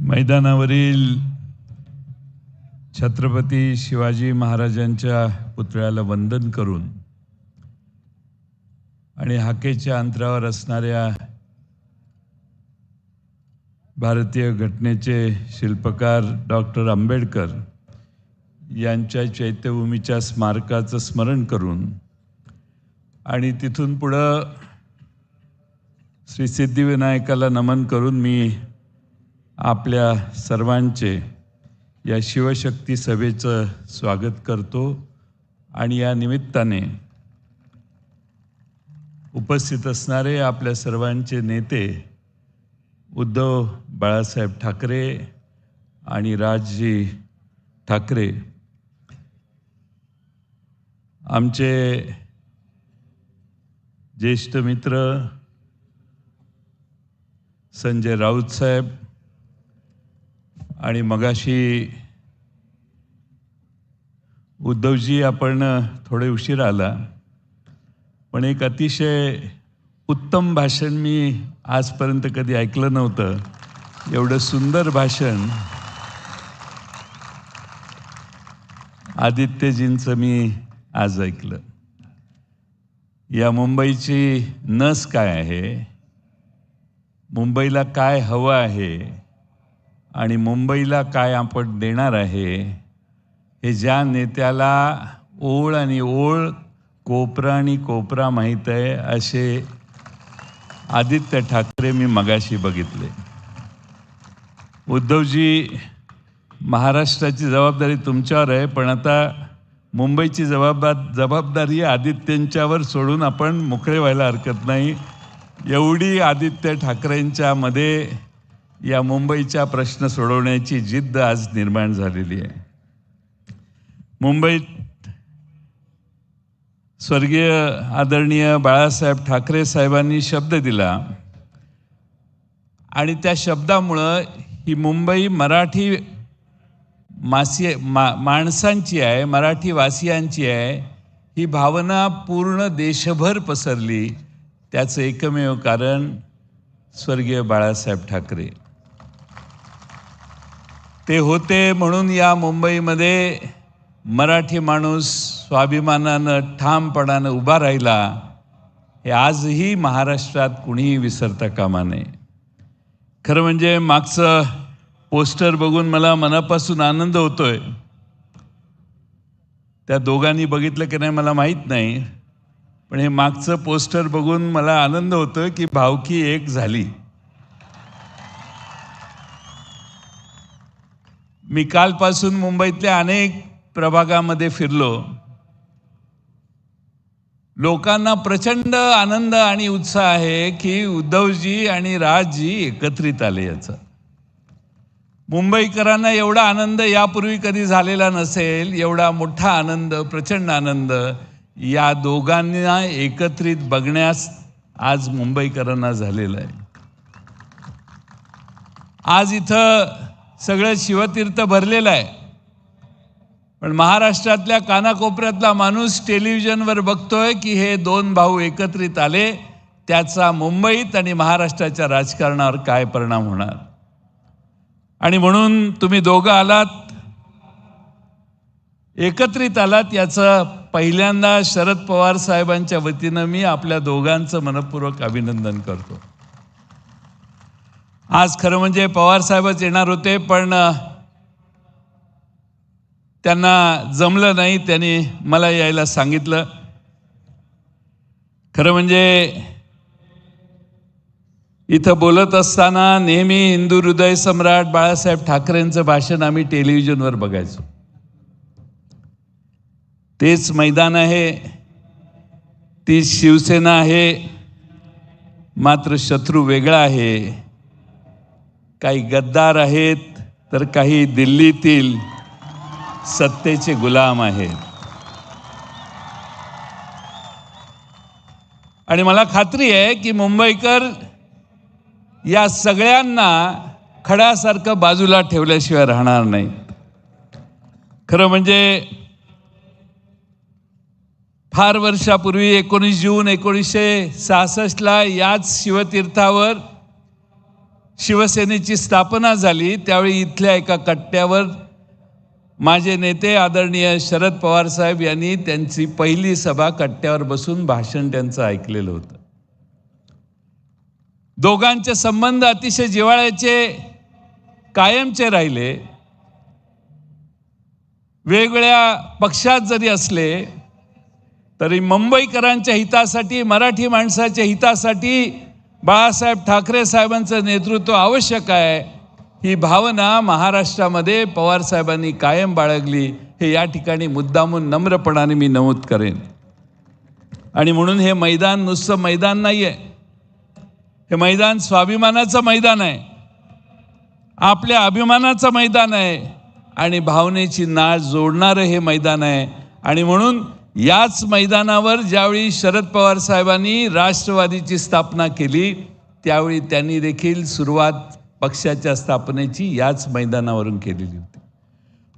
मैदानावरील छत्रपती शिवाजी महाराजांच्या पुतळ्याला वंदन करून आणि हाकेच्या अंतरावर असणाऱ्या भारतीय घटनेचे शिल्पकार डॉक्टर आंबेडकर यांच्या चैत्यभूमीच्या स्मारकाचं स्मरण करून आणि तिथून पुढं श्री सिद्धिविनायकाला नमन करून मी आपल्या सर्वांचे या शिवशक्ती सभेचं स्वागत करतो आणि या निमित्ताने उपस्थित असणारे आपल्या सर्वांचे नेते उद्धव बाळासाहेब ठाकरे आणि राजजी ठाकरे, आमचे ज्येष्ठ मित्र संजय राऊत साहेब, आणि मगाशी उद्धवजी आपण थोडे उशीर आला, पण एक अतिशय उत्तम भाषण मी आजपर्यंत कधी ऐकलं नव्हतं. एवढं सुंदर भाषण आदित्यजींचं मी आज ऐकलं. या मुंबईची नस काय आहे, मुंबईला काय हवं आहे आणि मुंबईला काय आपण देणार आहे, हे ज्या नेत्याला ओळ आणि ओळ, कोपरा आणि कोपरा माहीत आहे, असे आदित्य ठाकरे मी मगाशी बघितले. उद्धवजी, महाराष्ट्राची जबाबदारी तुमच्यावर आहे, पण आता मुंबईची जबाबदारी आदित्यंच्यावर सोडून आपण मोकळे व्हायला हरकत नाही. एवढी आदित्य ठाकरेंच्या मध्ये या मुंबईचा प्रश्न सोडवण्याची जिद्द आज निर्माण झालेली आहे. मुंबईत स्वर्गीय आदरणीय बाळासाहेब ठाकरे साहेबांनी शब्द दिला आणि त्या शब्दामुळं ही मुंबई मराठी माणसांची आहे, मराठी वासियांची आहे, ही भावना पूर्ण देशभर पसरली. त्याचं एकमेव कारण स्वर्गीय बाळासाहेब ठाकरे. ते होते म्हणून या मुंबईमध्ये मराठी माणूस स्वाभिमानानं ठामपणानं उभा राहिला. हे आजही महाराष्ट्रात कुणीही विसरता कामा नये. खरं म्हणजे मागचं पोस्टर बघून मला मनापासून आनंद होतोय. त्या दोघांनी बघितलं की नाही मला माहीत नाही, पण हे मागचं पोस्टर बघून मला आनंद होतोय की भावकी एक झाली. मी कालपासून मुंबईतल्या अनेक प्रभागामध्ये फिरलो. लोकांना प्रचंड आनंद आणि उत्साह आहे की उद्धवजी आणि राजजी एकत्रित आले. याचा मुंबईकरांना एवढा आनंद यापूर्वी कधी झालेला नसेल. एवढा मोठा आनंद, प्रचंड आनंद या दोघांना एकत्रित बघण्यास आज मुंबईकरांना झालेला आहे. आज इथं सगळं शिवतीर्थ भरलेलं आहे, पण महाराष्ट्रातल्या कानाकोपऱ्यातला माणूस टेलिव्हिजनवर बघतोय की हे दोन भाऊ एकत्रित आले, त्याचा मुंबईत आणि महाराष्ट्राच्या राजकारणावर काय परिणाम होणार. आणि म्हणून तुम्ही दोघं आलात, एकत्रित आलात, याचं पहिल्यांदा शरद पवार साहेबांच्या वतीनं मी आपल्या दोघांचं मनपूर्वक अभिनंदन करतो. आज खरं म्हणजे पवार साहेबच येणार होते, पण त्यांना जमलं नाही. त्यांनी मला यायला सांगितलं. खरं म्हणजे इथं बोलत असताना नेहमी हिंदू हृदय सम्राट बाळासाहेब ठाकरेंचं भाषण आम्ही टेलिव्हिजनवर बघायचो. तेच मैदान आहे, तीच शिवसेना आहे, मात्र शत्रू वेगळा आहे. काही गद्दार आहेत तर काही दिल्लीतील सत्तेचे गुलाम आहेत. आणि मला खात्री आहे की मुंबईकर या सगळ्यांना खड्यासारखं बाजूला ठेवल्याशिवाय राहणार नाही. खरं म्हणजे फार वर्षापूर्वी 19 जून 1966 याच शिवतीर्थावर शिवसेनेची स्थापना झाली त्यावेळी इथल्या एका कट्ट्यावर माझे नेते आदरणीय शरद पवार साहेब यांनी त्यांची पहिली सभा कट्ट्यावर बसून भाषण त्यांचं ऐकलेलं होतं. दोघांचे संबंध अतिशय जिव्हाळ्याचे कायमचे राहिले. वेगवेगळ्या पक्षात जरी असले तरी मुंबईकरांच्या हितासाठी, मराठी माणसाच्या हितासाठी बाळासाहेब ठाकरे साहेबांचं नेतृत्व आवश्यक आहे, ही भावना महाराष्ट्रामध्ये पवार साहेबांनी कायम बाळगली. हे या ठिकाणी मुद्दामून नम्रपणाने मी नमूद करेन. आणि म्हणून हे मैदान नुसतं मैदान नाही आहे, हे मैदान स्वाभिमानाचं मैदान आहे, आपल्या अभिमानाचं मैदान आहे आणि भावनेची नाळ जोडणारं हे मैदान आहे. आणि म्हणून याच मैदानावर ज्यावेळी शरद पवार साहेबांनी राष्ट्रवादीची स्थापना केली त्यावेळी त्यांनी देखील सुरुवात पक्षाच्या स्थापनेची याच मैदानावरून केलेली होती.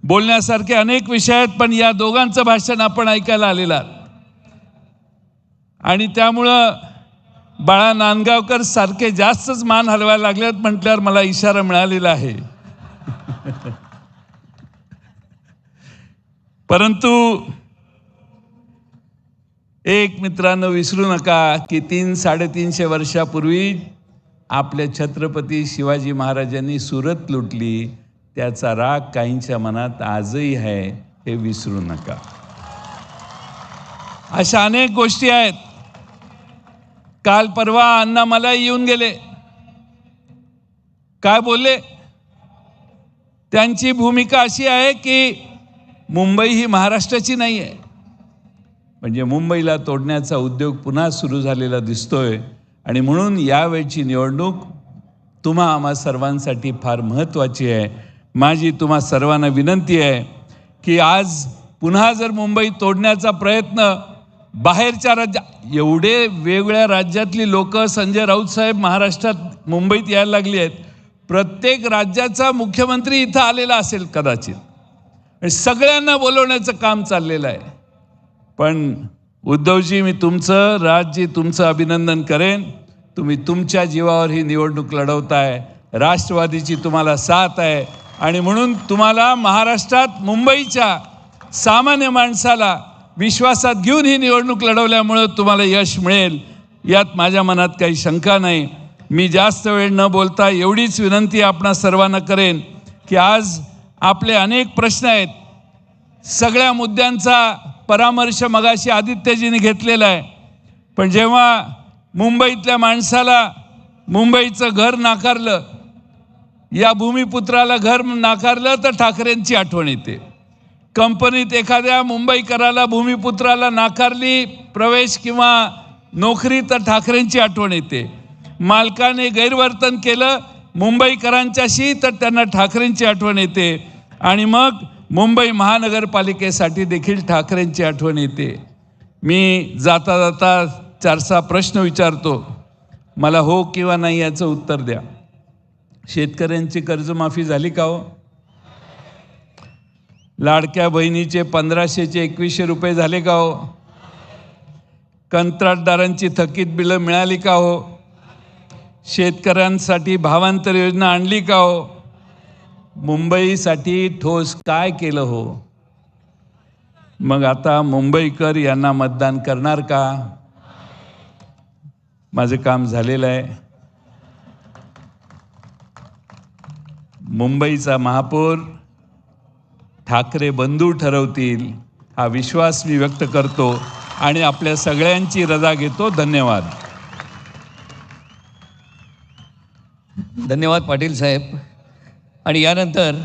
बोलण्यासारखे अनेक विषय आहेत, पण या दोघांचं भाषण आपण ऐकायला आलेलं आहात. आणि त्यामुळं बाळा नांदगावकर सारखे जास्तच मान हलवायला लागलेत म्हटल्यावर मला इशारा मिळालेला आहे. परंतु एक मित्रांनो विसरू नका की 300-350 वर्षापूर्वी आपल्या छत्रपती शिवाजी महाराजांनी सुरत लुटली, त्याचा राग काहींच्या मनात आजही आहे, हे विसरू नका. अशा अनेक गोष्टी आहेत. काल परवा अण्णा मला येऊन गेले, काय बोलले? त्यांची भूमिका अशी आहे की मुंबई ही महाराष्ट्राची नाही आहे, म्हणजे मुंबईला तोडण्याचा उद्योग पुन्हा सुरू झालेला दिसतोय. आणि म्हणून यावेळची निवडणूक तुम्हा आम्हा सर्वांसाठी फार महत्त्वाची आहे. माझी तुम्हा सर्वांना विनंती आहे की आज पुन्हा जर मुंबई तोडण्याचा प्रयत्न बाहेरच्या एवढे वेगवेगळ्या राज्यातली लोक संजय राऊत साहेब महाराष्ट्रात मुंबईत यायला लागली आहेत. प्रत्येक राज्याचा मुख्यमंत्री इथं आलेला असेल कदाचित, सगळ्यांना बोलवण्याचं काम चाललेलं आहे. पण उद्धवजी, मी तुमचं राजजी तुमचं अभिनंदन करेन. तुम्ही तुमच्या जीवावर ही निवडणूक लढवताय, राष्ट्रवादीची तुम्हाला साथ आहे. आणि म्हणून तुम्हाला महाराष्ट्रात मुंबईच्या सामान्य माणसाला विश्वासात घेऊन ही निवडणूक लढवल्यामुळं तुम्हाला यश मिळेल, यात माझ्या मनात काही शंका नाही. मी जास्त वेळ न बोलता एवढीच विनंती आपणा सर्वांना करेन की आज आपले अनेक प्रश्न आहेत, सगळ्या मुद्द्यांचा परामर्श मगाशी आदित्यजींनी घेतलेला आहे. पण जेव्हा मुंबईतल्या माणसाला मुंबईचं घर नाकारलं, या भूमिपुत्राला घर नाकारलं तर ठाकरेंची आठवण येते. कंपनीत एखाद्या मुंबईकराला भूमिपुत्राला नाकारली प्रवेश किंवा नोकरी तर ठाकरेंची आठवण येते. मालकाने गैरवर्तन केलं मुंबईकरांच्याशी तर त्यांना ठाकरेंची आठवण येते. आणि मग मुंबई महानगरपालिकेसाठी देखील ठाकरेंची आठवण येते. मी जाता जाता 4-6 प्रश्न विचारतो, मला हो किंवा नाही याचं उत्तर द्या. शेतकऱ्यांची कर्जमाफी झाली का हो? लाडक्या बहिणीचे 1500चे 2100 रुपये झाले का हो? कंत्राटदारांची थकीत बिलं मिळाली का हो? शेतकऱ्यांसाठी भावांतर योजना आणली का हो? मुंबईसाठी ठोस काय केलं हो? मग आता मुंबईकर यांना मतदान करणार का? माझं काम झालेलं आहे. मुंबईचा महापौर ठाकरे बंधू ठरवतील हा विश्वास मी व्यक्त करतो आणि आपल्या सगळ्यांची रजा घेतो. धन्यवाद. धन्यवाद पाटील साहेब. आणि यानंतर